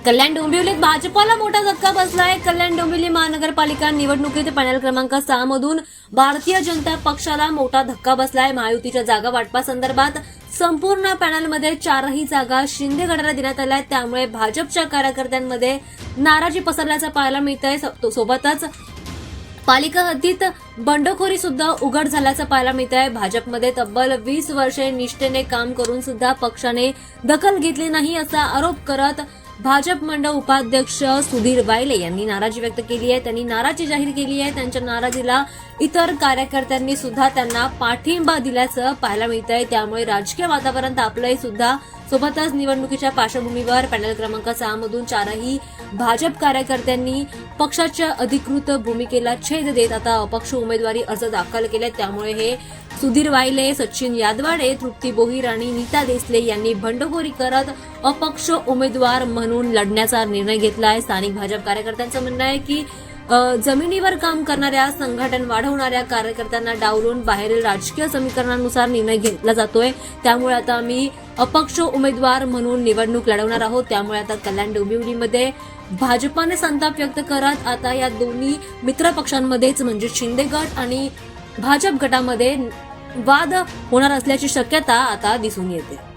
कल्याण डोंबिवलीत भाजपाला मोठा धक्का बसलाय। कल्याण डोंबिवली महानगरपालिका निवडणुकीत पॅनल क्रमांक 6 मधून भारतीय जनता पक्षाला मोठा धक्का बसलाय। महायुतीच्या जागा वाटपासंदर्भात संपूर्ण पॅनलमध्ये 4ही जागा शिंदे गटाला देण्यात आल्या, त्यामुळे भाजपच्या कार्यकर्त्यांमध्ये नाराजी पसरल्याचं पाहायला मिळतंय। सोबतच पालिका हद्दीत बंडखोरी सुद्धा उघड झाल्याचं पाहायला मिळत आहे। भाजपमध्ये तब्बल 20 वर्षे निष्ठेने काम करून सुद्धा पक्षाने दखल घेतली नाही असा आरोप करत भाजप मंडळ उपाध्यक्ष सुधीर वायले यांनी नाराजी व्यक्त केली आहे। त्यांनी नाराजी जाहीर केली आहे। त्यांच्या नाराजीला इतर कार्यकर्त्यांनी सुद्धा त्यांना पाठिंबा दिल्याचं पाहायला मिळत आहे। त्यामुळे राजकीय वातावरण तापलंय सुद्धा। सोबतच निवडणुकीच्या पार्श्वभूमीवर पॅनल क्रमांक 6 मधून 4ही भाजप कार्यकर्त्यांनी पक्षाच्या अधिकृत भूमिकेला छेद देत आता अपक्ष उमेदवारी अर्ज दाखल केले। त्यामुळे हे सुधीर वायले, सचिन यादवाडे, तृप्ती बोहीर आणि नीता देसले यांनी बंडखोरी करत अपक्ष उमेदवार म्हणून लढण्याचा निर्णय घेतलाय। स्थानिक भाजप कार्यकर्त्यांचं म्हणणं आहे की जमिनीवर काम करणाऱ्या, संघटन वाढवणाऱ्या कार्यकर्त्यांना डावलून बाहेरील राजकीय समीकरणानुसार निर्णय घेतला जातोय। त्यामुळे आता आम्ही अपक्ष उमेदवार म्हणून निवडणूक लढवणार आहोत। त्यामुळे आता कल्याण डोंबिवलीमध्ये भाजपाने संताप व्यक्त करत आता या दोन्ही मित्र पक्षांमध्येच म्हणजे शिंदे गट आणि भाजप गटामध्ये वाद होणार असल्याची शक्यता आता दिसून येते।